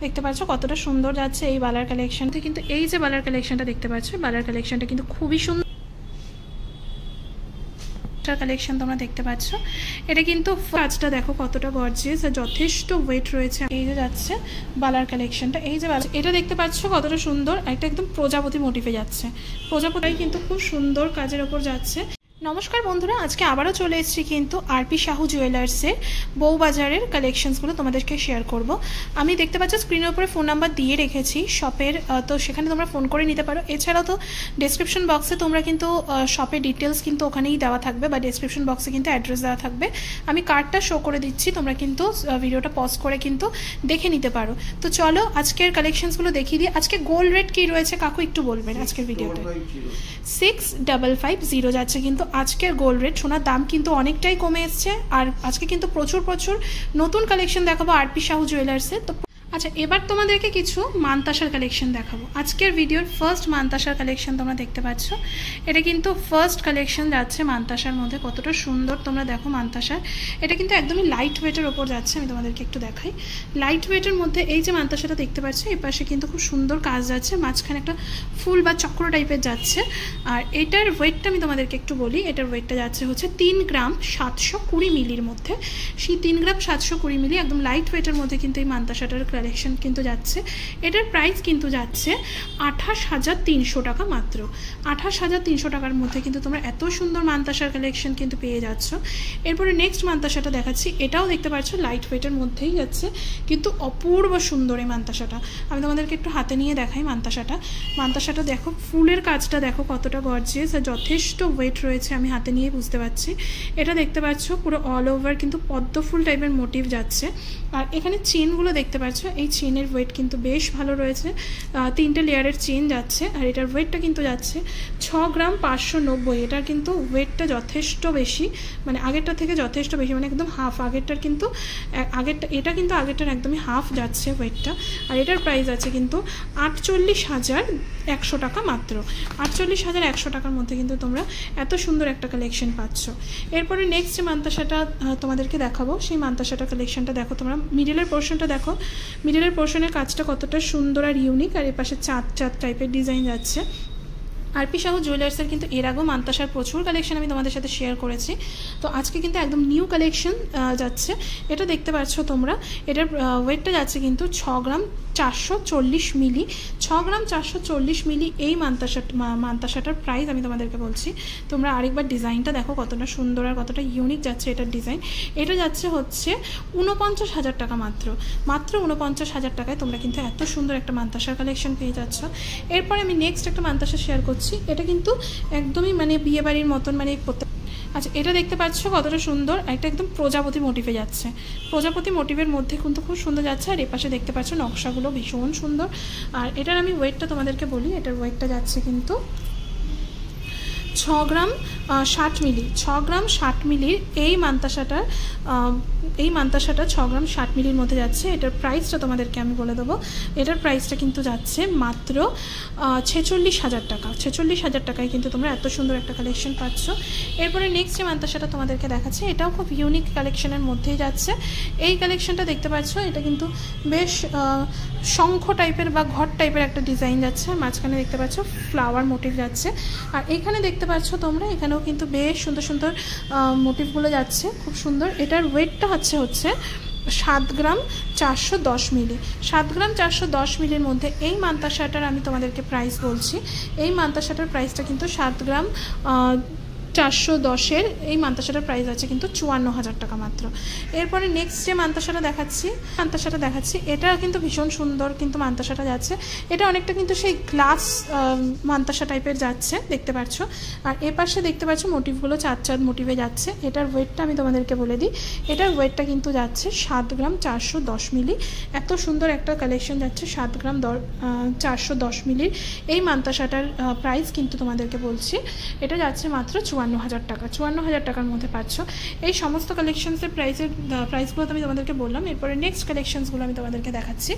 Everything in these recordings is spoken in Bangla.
দেখতে পাচ্ছ কতটা সুন্দর যাচ্ছে এই বালার কালেকশনটা। কিন্তু এই যে বালার কালেকশনটা দেখতে পাচ্ছ, বালার কালেকশনটা কিন্তু খুবই সুন্দর কালেকশন তোমরা দেখতে পাচ্ছ। এটা কিন্তু কাজটা দেখো কতটা গর্জিয়াস আর যথেষ্ট ওয়েট রয়েছে। এই যে যাচ্ছে বালার কালেকশনটা, এই যে এটা দেখতে পাচ্ছ কতটা সুন্দর, একটা একদম প্রজাপতি মোটিভে যাচ্ছে। প্রজাপতি কিন্তু খুব সুন্দর কাজের ওপর যাচ্ছে। নমস্কার বন্ধুরা, আজকে আবারও চলে এসেছি কিন্তু আরপি সাহু জুয়েলার্সের বউবাজারের কালেকশনসগুলো তোমাদেরকে শেয়ার করব। আমি দেখতে পাচ্ছি স্ক্রিনের উপরে ফোন নাম্বার দিয়ে রেখেছি শপের, তো সেখানে তোমরা ফোন করে নিতে পারো। এছাড়াও তো ডেসক্রিপশন বক্সে তোমরা কিন্তু শপের ডিটেলস কিন্তু ওখানেই দেওয়া থাকবে, বা ডেসক্রিপশন বক্সে কিন্তু অ্যাড্রেস দেওয়া থাকবে। আমি কার্ডটা শো করে দিচ্ছি, তোমরা কিন্তু ভিডিওটা পজ করে কিন্তু দেখে নিতে পারো। তো চলো আজকের কালেকশনসগুলো দেখিয়ে দিই। আজকে গোল্ড রেট কী রয়েছে কাকু একটু বলবেন আজকের ভিডিওতে? 6550 যাচ্ছে কিন্তু আজকের গোল্ড রেট। সোনার দাম কিন্তু অনেকটাই কমে এসছে, আর আজকে কিন্তু প্রচুর নতুন কালেকশন দেখাবো আরপি সাহু জুয়েলার্সের। তো আচ্ছা, এবার তোমাদেরকে কিছু মানতাসার কালেকশন দেখাবো। আজকের ভিডিওর ফার্স্ট মানতাসার কালেকশন তোমরা দেখতে পাচ্ছ। এটা কিন্তু ফার্স্ট কালেকশন যাচ্ছে মানতাসার মধ্যে। কতটা সুন্দর তোমরা দেখো মানতাসার। এটা কিন্তু একদমই লাইট ওয়েটের ওপর যাচ্ছে। আমি তোমাদেরকে একটু দেখাই। লাইট ওয়েটের মধ্যে এই যে মানতাসাটা দেখতে পাচ্ছ, এই পাশে কিন্তু খুব সুন্দর কাজ যাচ্ছে, মাঝখানে একটা ফুল বা চক্র টাইপের যাচ্ছে। আর এটার ওয়েটটা আমি তোমাদেরকে একটু বলি। এটার ওয়েটটা যাচ্ছে হচ্ছে 3 গ্রাম 720 মিলির মধ্যে। সেই 3 গ্রাম 720 মিলি একদম লাইট ওয়েটের মধ্যে কিন্তু এই মানতাসাটার কালেকশন কিন্তু যাচ্ছে। এটার প্রাইস কিন্তু যাচ্ছে 28,300 টাকা মাত্র। 28,300 টাকার মধ্যে কিন্তু তোমরা এত সুন্দর মানতাসার কালেকশন কিন্তু পেয়ে যাচ্ছ। এরপরে নেক্সট মানতাসাটা দেখাচ্ছি। এটাও দেখতে পাচ্ছ লাইট ওয়েটের মধ্যেই যাচ্ছে, কিন্তু অপূর্ব সুন্দর এই মানতাসাটা। আমি তোমাদেরকে একটু হাতে নিয়ে দেখাই মানতাসাটা। মানতাসাটা দেখো, ফুলের কাজটা দেখো কতটা গর্জিয়াস আর যথেষ্ট ওয়েট রয়েছে, আমি হাতে নিয়ে বুঝতে পারছি। এটা দেখতে পাচ্ছ পুরো অল ওভার কিন্তু পদ্ম ফুল টাইপের মোটিভ যাচ্ছে। আর এখানে চেনগুলো দেখতে পাচ্ছ, এই চেনের ওয়েট কিন্তু বেশ ভালো রয়েছে। 3টে লেয়ারের চেন যাচ্ছে, আর এটার ওয়েটটা কিন্তু যাচ্ছে 6 গ্রাম 590। এটার কিন্তু ওয়েটটা যথেষ্ট বেশি, মানে আগেরটা থেকে যথেষ্ট বেশি, মানে একদম হাফ। আগেরটার কিন্তু এটা কিন্তু আগেরটার একদমই হাফ যাচ্ছে ওয়েটটা। আর এটার প্রাইস আছে কিন্তু 48,100 টাকা মাত্র। 48,100 টাকার মধ্যে কিন্তু তোমরা এত সুন্দর একটা কালেকশন পাচ্ছ। এরপরে নেক্সট যে মানতাসাটা তোমাদেরকে দেখাবো, সেই মানতাসাটা কালেকশনটা দেখো তোমরা। মিডিলের পোর্শনটা দেখো, মিডিলের পোর্শনের কাজটা কতটা সুন্দর আর ইউনিক, আর এর পাশে চাঁদ টাইপের ডিজাইন যাচ্ছে। আরপি সাহু জুয়েলার্সের কিন্তু এর আগেও মানতাসার প্রচুর কালেকশন আমি তোমাদের সাথে শেয়ার করেছি। তো আজকে কিন্তু একদম নিউ কালেকশন যাচ্ছে। এটা দেখতে পাচ্ছ তোমরা, এটার ওয়েটটা যাচ্ছে কিন্তু 6 গ্রাম 440 মিলি। 6 গ্রাম 440 মিলি এই মানতাসাটার প্রাইস আমি তোমাদেরকে বলছি। তোমরা আরেকবার ডিজাইনটা দেখো কতটা সুন্দর আর কতটা ইউনিক যাচ্ছে এটার ডিজাইন। এটা যাচ্ছে হচ্ছে 49,000 টাকা মাত্র। 49,000 টাকায় তোমরা কিন্তু এত সুন্দর একটা মানতাসার কালেকশন পেয়ে যাচ্ছ। এরপরে আমি নেক্সট একটা মানতাসা শেয়ার করছি। এটা কিন্তু একদমই মানে বিয়ে বাড়ির মতন, মানে আচ্ছা, এটা দেখতে পাচ্ছ কতটা সুন্দর, একটা একদম প্রজাপতি মোটিভে যাচ্ছে। প্রজাপতি মোটিভের মধ্যে কিন্তু খুব সুন্দর যাচ্ছে। আর এপাশে দেখতে পাচ্ছ নকশাগুলো ভীষণ সুন্দর। আর এটার আমি ওয়েটটা তোমাদেরকে বলি। এটার ওয়েটটা যাচ্ছে কিন্তু 6 গ্রাম 60 মিলি। 6 গ্রাম 60 মিলির এই মানতাসাটা 6 গ্রাম 60 মিলির মধ্যে যাচ্ছে। এটার প্রাইসটা তোমাদেরকে আমি বলে দেবো। এটার প্রাইসটা কিন্তু যাচ্ছে মাত্র 46,000 টাকা। 46,000 টাকায় কিন্তু তোমরা এত সুন্দর একটা কালেকশন পাচ্ছ। এরপরে নেক্সট যে মানতাসাটা তোমাদেরকে দেখাচ্ছে, এটাও খুব ইউনিক কালেকশনের মধ্যেই যাচ্ছে। এই কালেকশনটা দেখতে পাচ্ছ, এটা কিন্তু বেশ শঙ্খ টাইপের বা ঘর টাইপের একটা ডিজাইন যাচ্ছে। মাঝখানে দেখতে পাচ্ছ ফ্লাওয়ার মোটিভ যাচ্ছে। আর এখানে দেখতে পাচ্ছ তোমরা, এখানেও কিন্তু বেশ সুন্দর সুন্দর মোটিভগুলো যাচ্ছে, খুব সুন্দর। এটার ওয়েটটা হচ্ছে 7 গ্রাম 410 মিলি। 7 গ্রাম 410 মিলির মধ্যে এই মানতাসাটার আমি তোমাদেরকে প্রাইস বলছি। এই মানতাসাটার প্রাইসটা কিন্তু 7 গ্রাম 410-এর এই মানতাসাটার প্রাইস আছে কিন্তু 54,000 টাকা মাত্র। এরপরে নেক্সট যে মানতাসাটা দেখাচ্ছি, এটা কিন্তু ভীষণ সুন্দর কিন্তু মানতাসাটা যাচ্ছে। এটা অনেকটা কিন্তু সেই গ্লাস মানতাসা টাইপের যাচ্ছে, দেখতে পাচ্ছ। আর এপাশে দেখতে পাচ্ছ মোটিভগুলো চাঁদ মোটিভে যাচ্ছে। এটার ওয়েটটা আমি তোমাদেরকে বলে দিই। এটার ওয়েটটা কিন্তু যাচ্ছে 7 গ্রাম 410 মিলি। এত সুন্দর একটা কালেকশন যাচ্ছে 7 গ্রাম 410 মিলির এই মানতাসাটার প্রাইস কিন্তু তোমাদেরকে বলছি। এটা যাচ্ছে মাত্র 54,000 টাকা। 54,000 টাকার মধ্যে পাচ্ছ। এই সমস্ত কালেকশনসের প্রাইসগুলো আমি তোমাদেরকে বললাম। এরপরে নেক্সট কালেকশনসগুলো আমি তোমাদেরকে দেখাচ্ছি।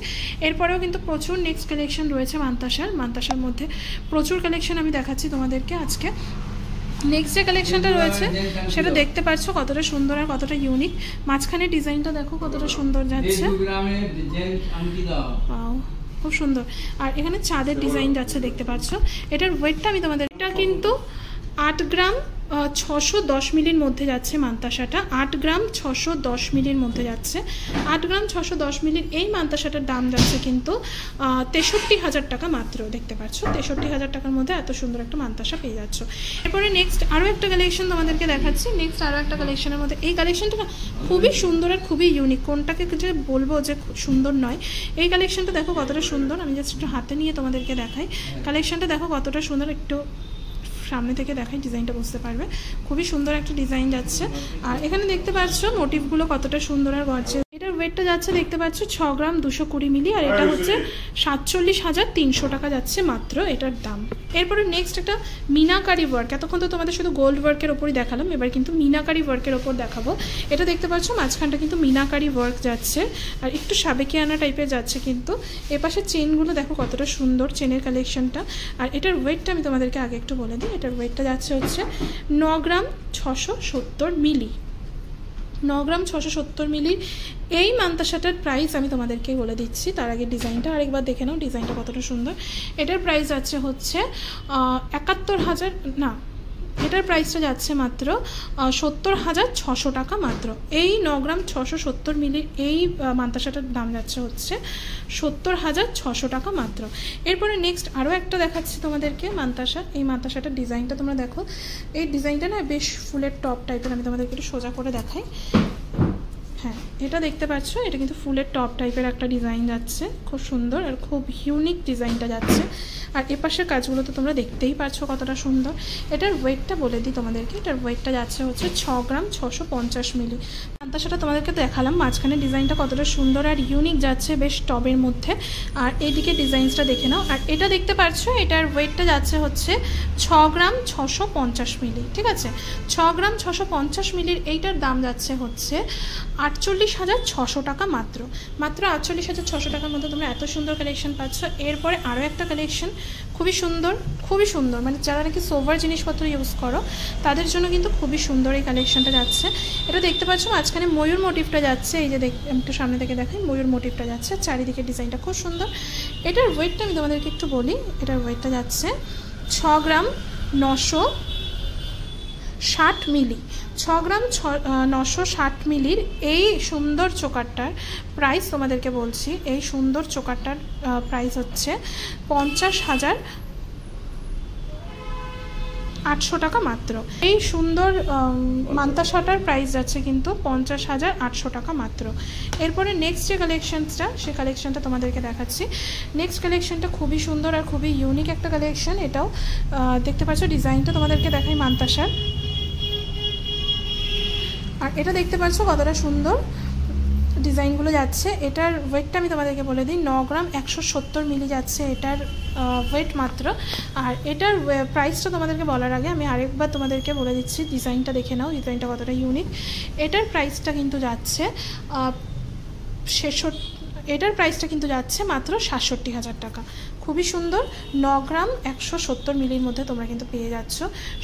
এরপরেও কিন্তু প্রচুর নেক্সট কালেকশন রয়েছে মানতাসার মধ্যে প্রচুর কালেকশন আমি দেখাচ্ছি তোমাদেরকে আজকে। নেক্সট যে কালেকশনটা রয়েছে সেটা দেখতে পাচ্ছ কতটা সুন্দর আর কতটা ইউনিক। মাঝখানে ডিজাইনটা দেখো কতটা সুন্দর যাচ্ছে, খুব সুন্দর। আর এখানে চাঁদের ডিজাইন যাচ্ছে দেখতে পাচ্ছ। এটার ওয়েটটা আমি তোমাদের, এটা কিন্তু 8 গ্রাম 610 মিলির মধ্যে যাচ্ছে মান্তাসাটা। 8 গ্রাম 610 মিলির মধ্যে যাচ্ছে। 8 গ্রাম 610 মিলির এই মান্তাসাটার দাম যাচ্ছে কিন্তু 63,000 টাকা মাত্র। দেখতে পাচ্ছ 63,000 টাকার মধ্যে এত সুন্দর একটা মান্তাসা পেয়ে যাচ্ছ। এরপরে নেক্সট আরও একটা কালেকশন তোমাদেরকে দেখাচ্ছি। নেক্সট আরও একটা কালেকশনের মধ্যে, এই কালেকশনটা না খুবই সুন্দর আর খুবই ইউনিক। কোনটাকে যে বলবো যে সুন্দর নয়, এই কালেকশনটা দেখো কতটা সুন্দর। আমি জাস্ট একটু হাতে নিয়ে তোমাদেরকে দেখাই। কালেকশনটা দেখো কতটা সুন্দর, একটু সামনে থেকে দেখাই ডিজাইনটা বুঝতে পারবে। খুবই সুন্দর একটা ডিজাইন যাচ্ছে। আর এখানে দেখতে পাচ্ছ মোটিভগুলো কতটা সুন্দর আর গর্জিয়াস। এটার ওয়েটটা যাচ্ছে দেখতে পাচ্ছ 6 গ্রাম 220 মিলি, আর এটা হচ্ছে 47,300 টাকা যাচ্ছে মাত্র এটার দাম। এরপরে নেক্সট একটা মিনাকারি ওয়ার্ক। এতক্ষণ তো তোমাদের শুধু গোল্ড ওয়ার্কের ওপরই দেখালাম, এবার কিন্তু মিনাকারি ওয়ার্কের ওপর দেখাবো। এটা দেখতে পাচ্ছ মাঝখানটা কিন্তু মিনাকারি ওয়ার্ক যাচ্ছে আর একটু সাবেকিয়ানা টাইপের যাচ্ছে কিন্তু। এপাশে চেনগুলো দেখো কতটা সুন্দর চেনের কালেকশনটা। আর এটার ওয়েটটা আমি তোমাদেরকে আগে একটু বলে দিই। এটার ওয়েটটা যাচ্ছে হচ্ছে 9 গ্রাম 670 মিলি। 9 গ্রাম 670 মিলির এই মান্তাসাটার প্রাইস আমি তোমাদেরকে বলে দিচ্ছি। তার আগে ডিজাইনটা আরেকবার দেখে নাও, ডিজাইনটা কতটা সুন্দর। এটার প্রাইস যাচ্ছে হচ্ছে 71,000 না, এটার প্রাইসটা যাচ্ছে মাত্র 70,600 টাকা মাত্র। এই 9 গ্রাম 670 মিলির এই মান্তাসাটার দাম যাচ্ছে হচ্ছে 70,600 টাকা মাত্র। এরপরে নেক্সট আরও একটা দেখাচ্ছি তোমাদেরকে মান্তাসা। এই মান্তাসাটার ডিজাইনটা তোমরা দেখো, এই ডিজাইনটা না বেশ ফুলের টপ টাইপের। আমি তোমাদেরকে একটু সোজা করে দেখাই। হ্যাঁ, এটা দেখতে পাচ্ছ, এটা কিন্তু ফুলের টপ টাইপের একটা ডিজাইন যাচ্ছে, খুব সুন্দর আর খুব ইউনিক ডিজাইনটা যাচ্ছে। আর এপাশের কাজগুলো তো তোমরা দেখতেই পাচ্ছ কতটা সুন্দর। এটার ওয়েটটা বলে দিই তোমাদেরকে। এটার ওয়েটটা যাচ্ছে হচ্ছে 6 গ্রাম 650 মিলি। মান্তাসাটা তোমাদেরকে দেখালাম, মাঝখানে ডিজাইনটা কতটা সুন্দর আর ইউনিক যাচ্ছে বেশ টবের মধ্যে। আর এইদিকে ডিজাইনসটা দেখে নাও। আর এটা দেখতে পাচ্ছ, এটার ওয়েটটা যাচ্ছে হচ্ছে 6 গ্রাম 650 মিলি। ঠিক আছে, 6 গ্রাম 650 মিলির এইটার দাম যাচ্ছে হচ্ছে 48,600 টাকা মাত্র। মাত্র 48,600 টাকার মধ্যে তোমরা এত সুন্দর কালেকশন পাচ্ছ। এরপরে আরও একটা কালেকশন খুবই সুন্দর, খুবই সুন্দর, মানে যারা নাকি সোভার জিনিসপত্র ইউজ করো তাদের জন্য কিন্তু খুবই সুন্দর এই কালেকশনটা যাচ্ছে। এটা দেখতে পাচ্ছ মাঝখানে ময়ূর মোটিভটা যাচ্ছে। এই যে একটু সামনে থেকে দেখাই, ময়ূর মোটিভটা যাচ্ছে, চারিদিকে ডিজাইনটা খুব সুন্দর। এটার ওয়েটটা আমি তোমাদেরকে একটু বলি। এটার ওয়েটটা যাচ্ছে 6 গ্রাম 960 মিলি। 6 গ্রাম 960 মিলির এই সুন্দর চোকারটার প্রাইস তোমাদেরকে বলছি। এই সুন্দর চোকারটার প্রাইস হচ্ছে 50,800 টাকা মাত্র। এই সুন্দর মান্তাসাটার প্রাইস যাচ্ছে কিন্তু 50,800 টাকা মাত্র। এরপরে নেক্সট যে কালেকশনসটা, সে কালেকশনটা তোমাদেরকে দেখাচ্ছি। নেক্সট কালেকশনটা খুবই সুন্দর আর খুবই ইউনিক একটা কালেকশন। এটাও দেখতে পাচ্ছ, ডিজাইনটা তোমাদেরকে দেখাই মান্তাসার। আর এটা দেখতে পাচ্ছ কতটা সুন্দর ডিজাইনগুলো যাচ্ছে। এটার ওয়েটটা আমি তোমাদেরকে বলে দিই। 9 গ্রাম 170 মিলি যাচ্ছে এটার ওয়েট মাত্র। আর এটার প্রাইসটা তোমাদেরকে বলার আগে আমি আরেকবার তোমাদেরকে বলে দিচ্ছি, ডিজাইনটা দেখে নাও, ডিজাইনটা কতটা ইউনিক। এটার প্রাইসটা কিন্তু যাচ্ছে এটার প্রাইসটা কিন্তু যাচ্ছে মাত্র 67,000 টাকা। খুবই সুন্দর, 9 গ্রাম 170 মিলির মধ্যে তোমরা কিন্তু পেয়ে যাচ্ছ।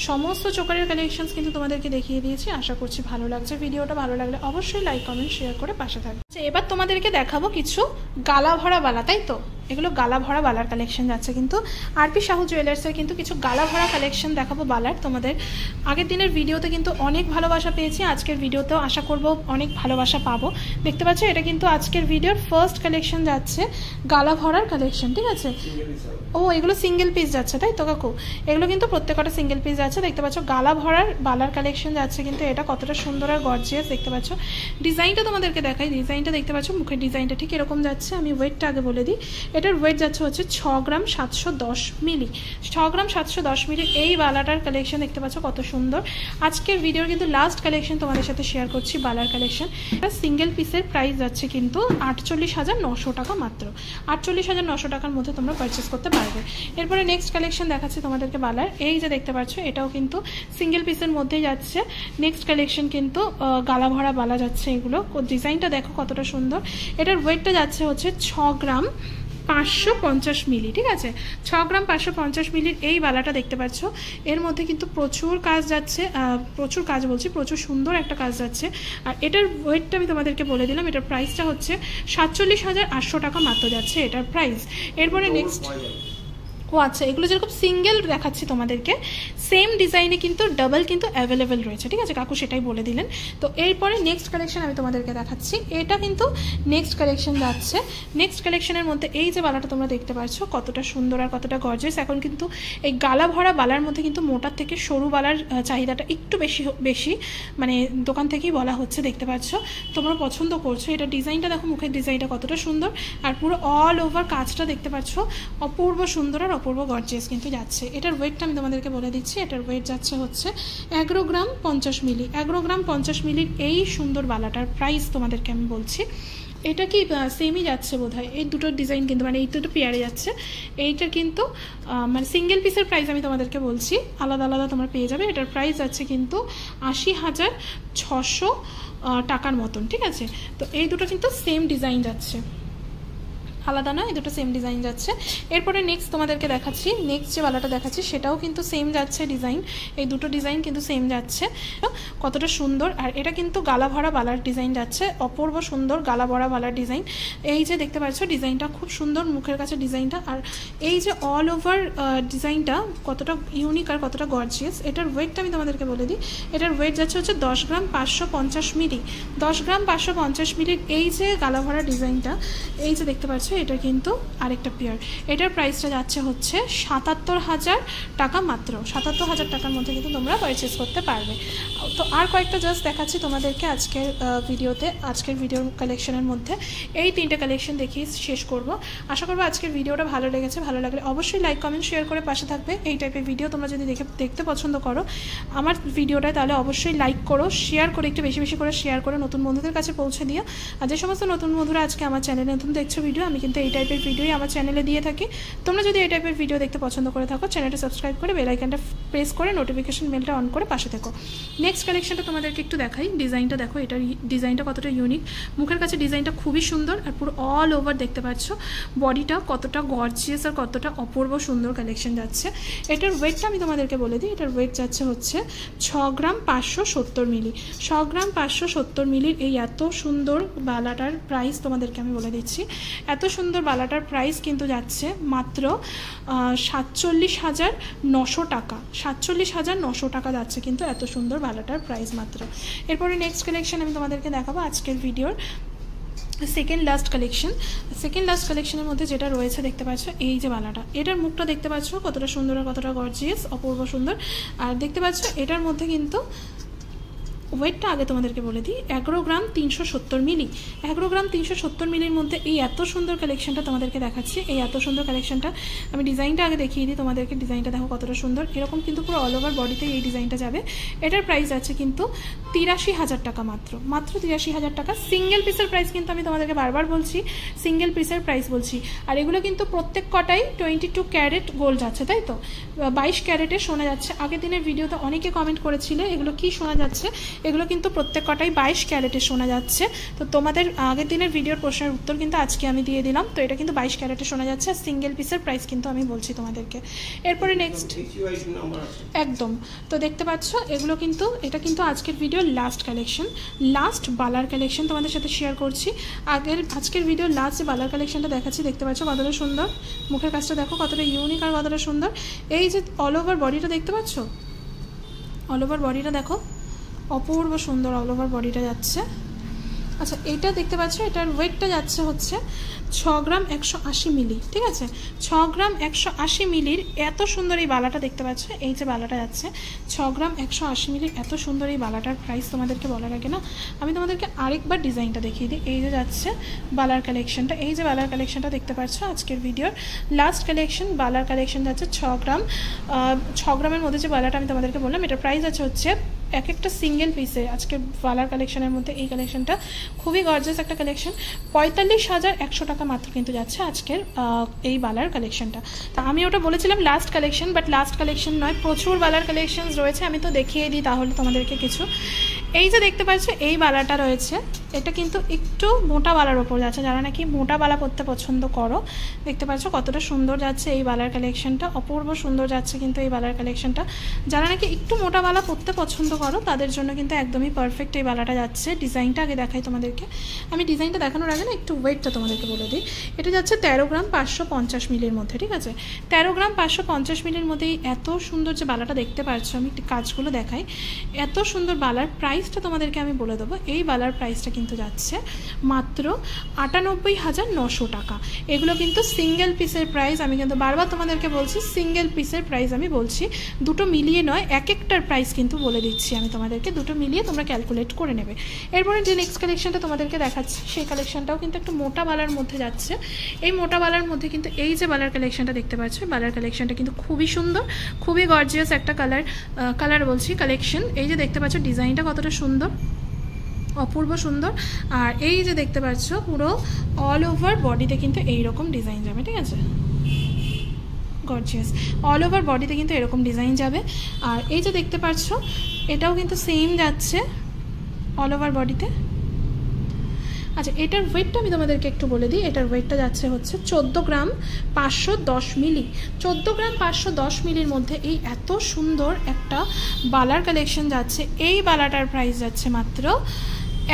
সমস্ত চোকারের কালেকশনস কিন্তু তোমাদেরকে দেখিয়ে দিয়েছি। আশা করছি ভালো লাগছে। ভিডিওটা ভালো লাগলে অবশ্যই লাইক কমেন্ট শেয়ার করে পাশে থাকবে। এবার তোমাদেরকে দেখাবো কিছু গালা ভরা বালা, তাই তো? এগুলো গালা ভরা বালার কালেকশন যাচ্ছে কিন্তু আরপি সাহু জুয়েলার্সের কিন্তু কিছু গালা ভরা কালেকশন দেখাবো বালার। তোমাদের আগের দিনের ভিডিওতে কিন্তু অনেক ভালোবাসা পেয়েছি, আজকের ভিডিওতেও আশা করব অনেক ভালোবাসা পাবো। দেখতে পাচ্ছ, এটা কিন্তু আজকের ভিডিওর ফার্স্ট কালেকশন যাচ্ছে গালা ভরার কালেকশন। ঠিক আছে, ও এগুলো সিঙ্গেল পিস যাচ্ছে, তাই তো কাকু? এগুলো কিন্তু প্রত্যেকটা সিঙ্গেল পিস যাচ্ছে। দেখতে পাচ্ছ গালা ভরার বালার কালেকশন যাচ্ছে কিন্তু এটা কতটা সুন্দর আর গর্জিয়াস। দেখতে পাচ্ছ ডিজাইনটা তোমাদেরকে দেখাই। ডিজাইনটা দেখতে পাচ্ছ, মুখের ডিজাইনটা ঠিক এরকম যাচ্ছে। আমি ওয়েটটা আগে বলে দিই। এটার ওয়েট যাচ্ছে হচ্ছে 6 গ্রাম 710 মিলি। 6 গ্রাম 710 মিলি এই বালাটার কালেকশন দেখতে পাচ্ছ কত সুন্দর। আজকের ভিডিওর কিন্তু লাস্ট কালেকশন তোমাদের সাথে শেয়ার করছি বালার কালেকশন। এটা সিঙ্গেল পিসের প্রাইস যাচ্ছে কিন্তু 48,900 টাকা মাত্র। 48,900 টাকার মধ্যে তোমরা পারচেস করতে পারবে। এরপরে নেক্সট কালেকশন দেখাচ্ছি তোমাদেরকে বালার। এই যে দেখতে পাচ্ছ, এটাও কিন্তু সিঙ্গেল পিসের মধ্যেই যাচ্ছে। নেক্সট কালেকশন কিন্তু গালা ভরা বালা যাচ্ছে। এগুলো ডিজাইনটা দেখো কতটা সুন্দর। এটার ওয়েটটা যাচ্ছে হচ্ছে 6 গ্রাম 550 মিলি, ঠিক আছে, 6 গ্রাম 550 মিলির এই বালাটা দেখতে পাচ্ছ। এর মধ্যে কিন্তু প্রচুর কাজ যাচ্ছে, প্রচুর কাজ বলছি, প্রচুর সুন্দর একটা কাজ যাচ্ছে। আর এটার ওয়েটটা আমি তোমাদেরকে বলে দিলাম, এটার প্রাইসটা হচ্ছে 47,800 টাকা মাত্র যাচ্ছে এটার প্রাইস। এরপরে নেক্সট, ও আচ্ছা, এগুলো যেরকম সিঙ্গেল দেখাচ্ছি তোমাদেরকে, সেম ডিজাইনে কিন্তু ডাবল কিন্তু অ্যাভেলেবেল রয়েছে, ঠিক আছে, কাকু সেটাই বলে দিলেন। তো এরপরে নেক্সট কালেকশন আমি তোমাদেরকে দেখাচ্ছি, এটা কিন্তু নেক্সট কালেকশন যাচ্ছে। নেক্সট কালেকশনের মধ্যে এই যে বালাটা তোমরা দেখতে পাচ্ছ কতটা সুন্দর আর কতটা গর্জিয়াস। এখন কিন্তু এই গালা ভরা বালার মধ্যে কিন্তু মোটার থেকে সরু বালার চাহিদাটা একটু বেশি মানে দোকান থেকেই বলা হচ্ছে, দেখতে পাচ্ছ, তোমরা পছন্দ করছো। এটা ডিজাইনটা দেখো, মুখের ডিজাইনটা কতটা সুন্দর, আর পুরো অল ওভার কাজটা দেখতে পাচ্ছ অপূর্ব সুন্দর আর অপূর্ব গর্জিয়াস কিন্তু যাচ্ছে। এটার ওয়েটটা আমি তোমাদেরকে বলে দিচ্ছি, এটার ওয়েট যাচ্ছে হচ্ছে 11 গ্রাম 50 মিলি। 11 গ্রাম 50 মিলির এই সুন্দর বালাটার প্রাইস তোমাদেরকে আমি বলছি, এটা কি সেমই যাচ্ছে বোধহয়, এই দুটো ডিজাইন কিন্তু মানে এই দুটো পেয়ারে যাচ্ছে। এইটা কিন্তু মানে সিঙ্গেল পিসের প্রাইস আমি তোমাদেরকে বলছি, আলাদা আলাদা তোমরা পেয়ে যাবে। এটার প্রাইস যাচ্ছে কিন্তু 80,600 টাকার মতন, ঠিক আছে। তো এই দুটো কিন্তু সেম ডিজাইন যাচ্ছে, আলাদা নয়, এই দুটো সেম ডিজাইন যাচ্ছে। এরপরে নেক্সট তোমাদেরকে দেখাচ্ছি, নেক্সট যে বালাটা দেখাচ্ছি সেটাও কিন্তু সেম যাচ্ছে ডিজাইন, এই দুটো ডিজাইন কিন্তু সেম যাচ্ছে, কতটা সুন্দর। আর এটা কিন্তু গালা ভরা বালার ডিজাইন যাচ্ছে, অপূর্ব সুন্দর গালা ভরা বালার ডিজাইন। এই যে দেখতে পাচ্ছ ডিজাইনটা খুব সুন্দর, মুখের কাছে ডিজাইনটা, আর এই যে অল ওভার ডিজাইনটা কতটা ইউনিক আর কতটা গর্জিয়াস। এটার ওয়েটটা আমি তোমাদেরকে বলে দিই, এটার ওয়েট যাচ্ছে হচ্ছে 10 গ্রাম 550 মিলি। 10 গ্রাম 550 মিলির এই যে গালা ভরা ডিজাইনটা, এই যে দেখতে পাচ্ছ, এটা কিন্তু আরেকটা পেয়ার। এটার প্রাইসটা যাচ্ছে হচ্ছে 77,000 টাকা মাত্র। 77,000 টাকার মধ্যে কিন্তু তোমরা পারচেস করতে পারবে। তো আর কয়েকটা জাস্ট দেখাচ্ছি তোমাদেরকে আজকের ভিডিওতে, আজকের ভিডিওর কালেকশনের মধ্যে এই 3টে কালেকশন দেখিয়ে শেষ করব। আশা করবো আজকের ভিডিওটা ভালো লেগেছে, ভালো লাগলে অবশ্যই লাইক কমেন্ট শেয়ার করে পাশে থাকবে। এই টাইপের ভিডিও তোমরা যদি দেখতে পছন্দ করো আমার ভিডিওটা, তাহলে অবশ্যই লাইক করো, শেয়ার করে, একটু বেশি বেশি করে শেয়ার করে নতুন বন্ধুদের কাছে পৌঁছে দিও। আর যে সমস্ত নতুন বন্ধুরা আজকে আমার চ্যানেলে নতুন দেখছো ভিডিও, আমি কিন্তু এই টাইপের ভিডিওই আমার চ্যানেলে দিয়ে থাকি। তোমরা যদি এই টাইপের ভিডিও দেখতে পছন্দ করে থাকো, চ্যানেলটা সাবস্ক্রাইব করে বেল আইকনটা প্রেস করে নোটিফিকেশন বেলটা অন করে পাশে থেকো। নেক্সট কালেকশনটা তোমাদেরকে একটু দেখাই, ডিজাইনটা দেখো, এটার ডিজাইনটা কতটা ইউনিক, মুখের কাছে ডিজাইনটা খুবই সুন্দর, আর পুরো অল ওভার দেখতে পাচ্ছ বডিটা কতটা গর্জিয়াস আর কতটা অপূর্ব সুন্দর কালেকশন যাচ্ছে। এটার ওয়েটটা আমি তোমাদেরকে বলে দিই, এটার ওয়েট যাচ্ছে হচ্ছে 6 গ্রাম 570 মিলি। 6 গ্রাম 570 মিলির এই এত সুন্দর বালাটার প্রাইস তোমাদেরকে আমি বলে দিচ্ছি। এত সুন্দর বালাটার প্রাইস কিন্তু যাচ্ছে মাত্র 47,900 টাকা। 47,900 টাকা যাচ্ছে কিন্তু এত সুন্দর বালাটার প্রাইস মাত্র। এরপরে নেক্সট কালেকশন আমি তোমাদেরকে দেখাবো আজকের ভিডিওর সেকেন্ড লাস্ট কালেকশনের মধ্যে যেটা রয়েছে দেখতে পাচ্ছ, এই যে বালাটা, এটার মুখটা দেখতে পাচ্ছ কতটা সুন্দর আর কতটা গর্জিয়াস, অপূর্ব সুন্দর। আর দেখতে পাচ্ছ এটার মধ্যে কিন্তু ওয়েটটা আগে তোমাদেরকে বলে দিই, 11 গ্রাম 370 মিলি। 11 গ্রাম 370 মিলির মধ্যে এই এত সুন্দর কালেকশনটা তোমাদেরকে দেখাচ্ছি। এই এত সুন্দর কালেকশনটা আমি ডিজাইনটা আগে দেখিয়ে দিই তোমাদেরকে, ডিজাইনটা দেখো কতটা সুন্দর, এরকম কিন্তু পুরো অল ওভার বডিতে এই ডিজাইনটা যাবে। এটার প্রাইস আছে কিন্তু 83,000 টাকা মাত্র 83,000 টাকা। সিঙ্গেল পিসের প্রাইস কিন্তু আমি তোমাদেরকে বারবার বলছি, সিঙ্গেল পিসের প্রাইস বলছি। আর এগুলো কিন্তু প্রত্যেক কটাই 22 ক্যারেট গোল্ড যাচ্ছে, তাই তো, 22 ক্যারেটের সোনা যাচ্ছে। আগের দিনের ভিডিওতে অনেকে কমেন্ট করেছিলে এগুলো কি সোনা যাচ্ছে, এগুলো কিন্তু প্রত্যেক কটাই 22 ক্যারেটের শোনা যাচ্ছে। তো তোমাদের আগের দিনের ভিডিওর প্রশ্নের উত্তর কিন্তু আজকে আমি দিয়ে দিলাম। তো এটা কিন্তু 22 ক্যারেটের শোনা যাচ্ছে, আর সিঙ্গেল পিসের প্রাইস কিন্তু আমি বলছি তোমাদেরকে। এরপরে নেক্সট একদম, তো দেখতে পাচ্ছ এগুলো কিন্তু, এটা কিন্তু আজকের ভিডিওর লাস্ট কালেকশন, লাস্ট বালার কালেকশন তোমাদের সাথে শেয়ার করছি। আজকের ভিডিওর লাস্ট যে বালার কালেকশনটা দেখাচ্ছি, দেখতে পাচ্ছ কতটা সুন্দর, মুখের কাজটা দেখো কতটা ইউনিক আর কতটা সুন্দর। এই যে অল ওভার বডিটা দেখতে পাচ্ছ, অল ওভার বডিটা দেখো অপূর্ব সুন্দর, অল ওভার বডিটা যাচ্ছে। আচ্ছা, এটা দেখতে পাচ্ছ, এটার ওয়েটটা যাচ্ছে হচ্ছে 6 গ্রাম 180 মিলি, ঠিক আছে। 6 গ্রাম 180 মিলির এত সুন্দর এই বালাটা দেখতে পাচ্ছ, এই যে বালাটা যাচ্ছে 6 গ্রাম 180 মিলির এত সুন্দর এই বালাটার প্রাইস তোমাদেরকে বলার আগে না আমি তোমাদেরকে আরেকবার ডিজাইনটা দেখিয়ে দিই। এই যে যাচ্ছে বালার কালেকশনটা, এই যে বালার কালেকশনটা দেখতে পাচ্ছ, আজকের ভিডিওর লাস্ট কালেকশন বালার কালেকশন যাচ্ছে 6 গ্রামের মধ্যে যে বালাটা আমি তোমাদেরকে বললাম, এটার প্রাইস আছে হচ্ছে এক একটা সিঙ্গেল পিসে আজকে বালার কালেকশনের মধ্যে এই কালেকশনটা খুবই গর্জিয়াস একটা কালেকশন, 45,100 টাকা মাত্র কিন্তু যাচ্ছে আজকের এই বালার কালেকশনটা। তো আমি ওটা বলেছিলাম last collection, but last collection নয়, প্রচুর বালার কালেকশন রয়েছে। আমি তো দেখিয়ে দিই তাহলে তোমাদেরকে কিছু। এই যে দেখতে পাচ্ছ এই বালাটা রয়েছে, এটা কিন্তু একটু মোটা বালার ওপর যাচ্ছে, যারা নাকি মোটা বালা পরতে পছন্দ করো, দেখতে পাচ্ছ কতটা সুন্দর যাচ্ছে এই বালার কালেকশনটা, অপূর্ব সুন্দর যাচ্ছে কিন্তু এই বালার কালেকশনটা। যারা নাকি একটু মোটা বালা পরতে পছন্দ করো তাদের জন্য কিন্তু একদমই পারফেক্ট এই বালাটা যাচ্ছে। ডিজাইনটা আগে দেখাই তোমাদেরকে, আমি ডিজাইনটা দেখানোর আগে না একটু ওয়েটটা তোমাদেরকে বলে দিই। এটা যাচ্ছে 13 গ্রাম 550 মিলির মধ্যে, ঠিক আছে? 13 গ্রাম 550 মিলির মধ্যেই এত সুন্দর যে বালাটা দেখতে পাচ্ছ, আমি একটু কাজগুলো দেখাই। এত সুন্দর বালার প্রাইসটা তোমাদেরকে আমি বলে দেবো। এই বালার প্রাইসটা কিন্তু যাচ্ছে মাত্র 98,900 টাকা। এগুলো কিন্তু সিঙ্গেল পিসের প্রাইস, আমি কিন্তু বারবার তোমাদেরকে বলছি সিঙ্গেল পিসের প্রাইস আমি বলছি, দুটো মিলিয়ে নয়, এক একটার প্রাইস কিন্তু বলে দিচ্ছি আমি তোমাদেরকে, দুটো মিলিয়ে তোমরা ক্যালকুলেট করে নেবে। এরপরে যে নেক্সট কালেকশনটা তোমাদেরকে দেখাচ্ছি সেই কালেকশনটাও কিন্তু একটু মোটা বালার মধ্যে যাচ্ছে। এই মোটা বালার মধ্যে কিন্তু এই যে বালার কালেকশনটা দেখতে পাচ্ছ, বালার কালেকশনটা কিন্তু খুবই সুন্দর, খুবই গর্জিয়াস একটা কালার বলছি কালেকশন। এই যে দেখতে পাচ্ছ ডিজাইনটা কতটা সুন্দর, অপূর্ব সুন্দর। আর এই যে দেখতে পাচ্ছ পুরো অল ওভার বডিতে কিন্তু এইরকম ডিজাইন যাবে, ঠিক আছে? গর্জিয়াস অল ওভার বডিতে কিন্তু এরকম ডিজাইন যাবে। আর এই যে দেখতে পাচ্ছ এটাও কিন্তু সেম যাচ্ছে অল ওভার বডিতে। আচ্ছা, এটার ওয়েটটা আমি তোমাদেরকে একটু বলে দিই। এটার ওয়েটটা যাচ্ছে হচ্ছে 14 গ্রাম 510 মিলি। 14 গ্রাম 510 মিলির মধ্যে এই এত সুন্দর একটা বালার কালেকশন যাচ্ছে। এই বালাটার প্রাইস যাচ্ছে মাত্র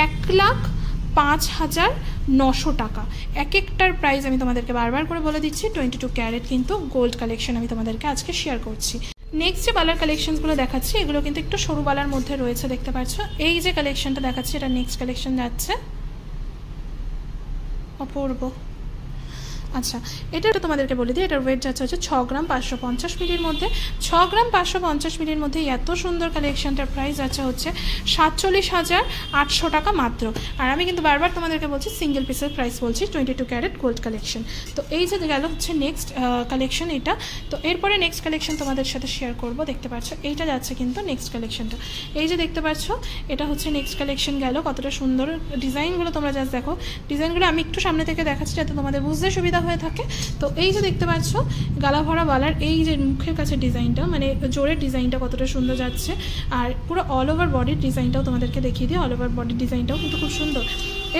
1,05,900 টাকা। এক একটার প্রাইস আমি তোমাদেরকে বারবার করে বলে দিচ্ছি। 22 ক্যারেট কিন্তু গোল্ড কালেকশন আমি তোমাদেরকে আজকে শেয়ার করছি। নেক্সট যে বালার কালেকশনসগুলো দেখাচ্ছি এগুলো কিন্তু একটু সরু বালার মধ্যে রয়েছে, দেখতে পাচ্ছ। এই যে কালেকশনটা দেখাচ্ছি এটা নেক্সট কালেকশন যাচ্ছে, অপূর্ব। আচ্ছা, এটা তোমাদেরকে বলে দিই, এটার ওয়েট যাচ্ছে হচ্ছে 6 গ্রাম 550 মিলির মধ্যে। 6 গ্রাম 550 মিলির মধ্যে এত সুন্দর কালেকশনটার প্রাইস আছে হচ্ছে 47,800 টাকা মাত্র। আর আমি কিন্তু বারবার তোমাদেরকে বলছি সিঙ্গেল পিসের প্রাইস বলছি, 22 ক্যারেট গোল্ড কালেকশন। তো এই যে গেল হচ্ছে নেক্সট কালেকশন এটা। তো এরপরে নেক্সট কালেকশন তোমাদের সাথে শেয়ার করব, দেখতে পাচ্ছ এইটা যাচ্ছে কিন্তু নেক্সট কালেকশনটা। এই যে দেখতে পাচ্ছ এটা হচ্ছে নেক্সট কালেকশন গেল, কতটা সুন্দর ডিজাইনগুলো তোমরা জাস্ট দেখো। ডিজাইনগুলো আমি একটু সামনে থেকে দেখাচ্ছি যাতে তোমাদের বুঝতে সুবিধা হয়ে থাকে। তো এই যে দেখতে পাচ্ছ গালা ভরা বালার এই যে মুখের কাছে ডিজাইনটা, মানে জোরের ডিজাইনটা কতটা সুন্দর যাচ্ছে। আর পুরো অল ওভার বডির ডিজাইনটাও তোমাদেরকে দেখিয়ে দিই, অল ওভার বডির ডিজাইনটাও কিন্তু খুব সুন্দর।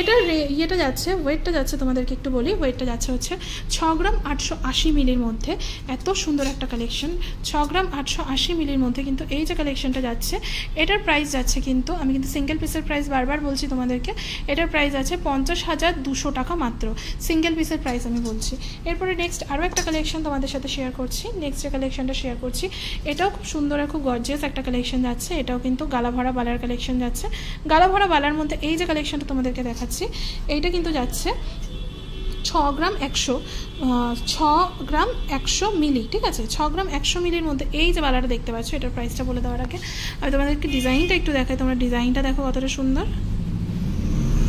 এটার ইয়েটা যাচ্ছে, ওয়েটটা যাচ্ছে তোমাদেরকে একটু বলি, ওয়েটটা যাচ্ছে হচ্ছে 6 গ্রাম 880 মিলির মধ্যে। এত সুন্দর একটা কালেকশন, 6 গ্রাম 880 মিলির মধ্যে কিন্তু এই যে কালেকশনটা যাচ্ছে এটার প্রাইস যাচ্ছে কিন্তু, আমি কিন্তু সিঙ্গেল পিসের প্রাইস বারবার বলছি তোমাদেরকে, এটার প্রাইস আছে 50,200 টাকা মাত্র, সিঙ্গেল পিসের প্রাইস আমি বলছি। এরপরে নেক্সট আরও একটা কালেকশন তোমাদের সাথে শেয়ার করছি। নেক্সট যে কালেকশনটা শেয়ার করছি এটাও খুব সুন্দর আর খুব গর্জিয়াস একটা কালেকশন যাচ্ছে। এটাও কিন্তু গালা ভরা বালার কালেকশন যাচ্ছে। গালা ভরা বালার মধ্যে এই যে কালেকশনটা তোমাদেরকে দেখাচ্ছি এইটা কিন্তু যাচ্ছে 6 গ্রাম 100 মিলি, ঠিক আছে? 6 গ্রাম 100 মিলির মধ্যে এই যে বালাটা দেখতে পাচ্ছ, এটার প্রাইসটা বলে দেওয়ার আগে আমি তোমাদেরকে ডিজাইনটা একটু দেখাই। তোমরা ডিজাইনটা দেখো কতটা সুন্দর,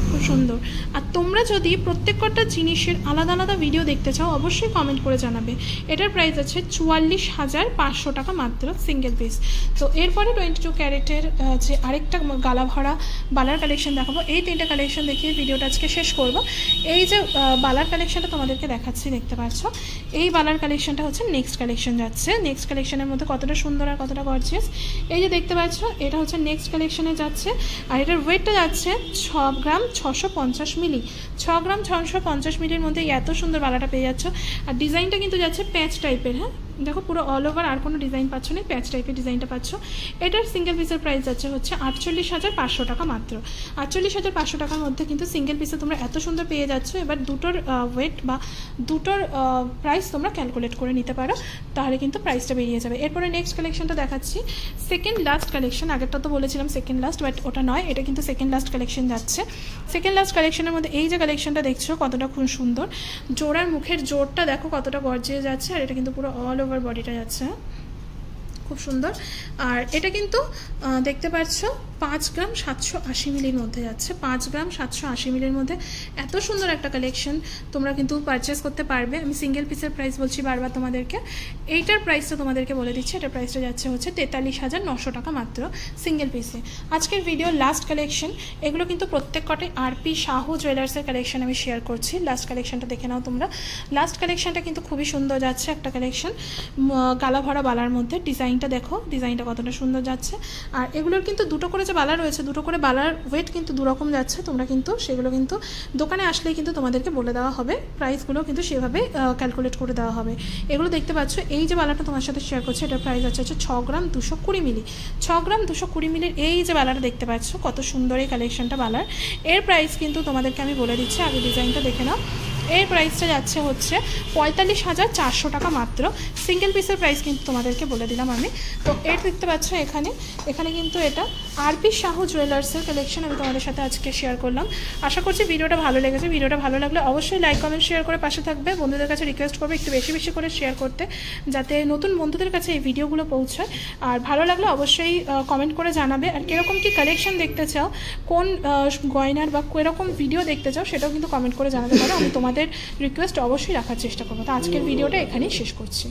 খুব সুন্দর। আর তোমরা যদি প্রত্যেকটা জিনিসের আলাদা আলাদা ভিডিও দেখতে চাও অবশ্যই কমেন্ট করে জানাবে। এটার প্রাইস আছে 44,500 টাকা মাত্র, সিঙ্গেল পিস। তো এরপরে 22 ক্যারেটের যে আরেকটা গালা ভরা বালার কালেকশন দেখাবো। এই 3টে কালেকশন দেখিয়ে ভিডিওটা আজকে শেষ করব। এই যে বালার কালেকশনটা তোমাদেরকে দেখাচ্ছি, দেখতে পাচ্ছ এই বালার কালেকশনটা হচ্ছে নেক্সট কালেকশন যাচ্ছে। নেক্সট কালেকশনের মধ্যে কতটা সুন্দর আর কতটা গর্জিয়াস এই যে দেখতে পাচ্ছ, এটা হচ্ছে নেক্সট কালেকশনে যাচ্ছে। আর এটার ওয়েটটা যাচ্ছে 6 গ্রাম 650 মিলি। 6 গ্রাম 650 মিলির মধ্যে এত সুন্দর বালাটা পেয়ে যাচ্ছ। আর ডিজাইনটা কিন্তু যাচ্ছে প্যাচ টাইপের, হ্যাঁ দেখো পুরো অল ওভার আর কোনো ডিজাইন পাচ্ছ না, প্যাচ টাইপের ডিজাইনটা পাচ্ছ। এটার সিঙ্গেল পিসের প্রাইস যাচ্ছে হচ্ছে 48,500 টাকা মাত্র। 48,500 টাকার মধ্যে কিন্তু সিঙ্গেল পিসে তোমরা এত সুন্দর পেয়ে যাচ্ছ। এবার দুটোর ওয়েট বা দুটোর প্রাইস তোমরা ক্যালকুলেট করে নিতে পারো, তাহলে কিন্তু প্রাইসটা বেরিয়ে যাবে। এরপরে নেক্সট কালেকশনটা দেখাচ্ছি, সেকেন্ড লাস্ট কালেকশন। আগেরটা তো বলেছিলাম সেকেন্ড লাস্ট, বাট ওটা নয়, এটা কিন্তু সেকেন্ড লাস্ট কালেকশন যাচ্ছে। সেকেন্ড লাস্ট কালেকশনের মধ্যে এই যে কালেকশনটা দেখছো কতটা খুব সুন্দর, জোড়ার মুখের জোরটা দেখো কতটা গর্জিয়ে যাচ্ছে। আর এটা কিন্তু পুরো অল ওভার বডিটা যাচ্ছে, খুব সুন্দর। আর এটা কিন্তু দেখতে পাচ্ছ 5 গ্রাম 780 মিলির মধ্যে যাচ্ছে। 5 গ্রাম 780 মিলির মধ্যে এত সুন্দর একটা কালেকশন তোমরা কিন্তু পারচেস করতে পারবে। আমি সিঙ্গেল পিসের প্রাইস বলছি বারবার তোমাদেরকে, এইটার প্রাইসটা তোমাদেরকে বলে দিচ্ছি। এটার প্রাইসটা যাচ্ছে হচ্ছে 43,900 টাকা মাত্র, সিঙ্গেল পিসে। আজকের ভিডিও লাস্ট কালেকশন, এগুলো কিন্তু প্রত্যেক কটাই আরপি শাহু জুয়েলার্সের কালেকশন আমি শেয়ার করছি। লাস্ট কালেকশনটা দেখে নাও তোমরা। লাস্ট কালেকশনটা কিন্তু খুবই সুন্দর যাচ্ছে একটা কালেকশন, গালা ভরা বালার মধ্যে। ডিজাইন ডিজাইনটা দেখো, ডিজাইনটা কতটা সুন্দর যাচ্ছে। আর এগুলোর কিন্তু দুটো করে যে বালা রয়েছে, দুটো করে বালার ওয়েট কিন্তু দুরকম যাচ্ছে। তোমরা কিন্তু সেগুলো কিন্তু দোকানে আসলেই কিন্তু তোমাদেরকে বলে দেওয়া হবে, প্রাইসগুলো কিন্তু সেভাবে ক্যালকুলেট করে দেওয়া হবে। এগুলো দেখতে পাচ্ছ, এই যে বালাটা তোমার সাথে শেয়ার করছে, এটার প্রাইস আছে 6 গ্রাম 220 মিলি। 6 গ্রাম 220 মিলির এই যে বালাটা দেখতে পাচ্ছ, কত সুন্দর এই কালেকশনটা বালার। এর প্রাইস কিন্তু তোমাদেরকে আমি বলে দিচ্ছি, আগে ডিজাইনটা দেখে নাও। এর প্রাইসটা যাচ্ছে হচ্ছে 45,400 টাকা মাত্র। সিঙ্গেল পিসের প্রাইস কিন্তু তোমাদেরকে বলে দিলাম আমি। তো এর দেখতে পাচ্ছ এখানে কিন্তু এটা আরপি সাহু জুয়েলার্সের কালেকশন আমি তোমাদের সাথে আজকে শেয়ার করলাম। আশা করছি ভিডিওটা ভালো লেগেছে। ভিডিওটা ভালো লাগলে অবশ্যই লাইক কমেন্ট শেয়ার করে পাশে থাকবে। বন্ধুদের কাছে রিকোয়েস্ট করবে একটু বেশি বেশি করে শেয়ার করতে, যাতে নতুন বন্ধুদের কাছে এই ভিডিওগুলো পৌঁছায়। আর ভালো লাগলে অবশ্যই কমেন্ট করে জানাবে। আর কীরকম কী কালেকশন দেখতে চাও, কোন গয়নার বা কীরকম ভিডিও দেখতে চাও, সেটাও কিন্তু কমেন্ট করে জানাতে পারো। আমি তোমাদের রিকোয়েস্ট অবশ্যই রাখার চেষ্টা করবো। তো আজকের ভিডিওটা এখানেই শেষ করছি।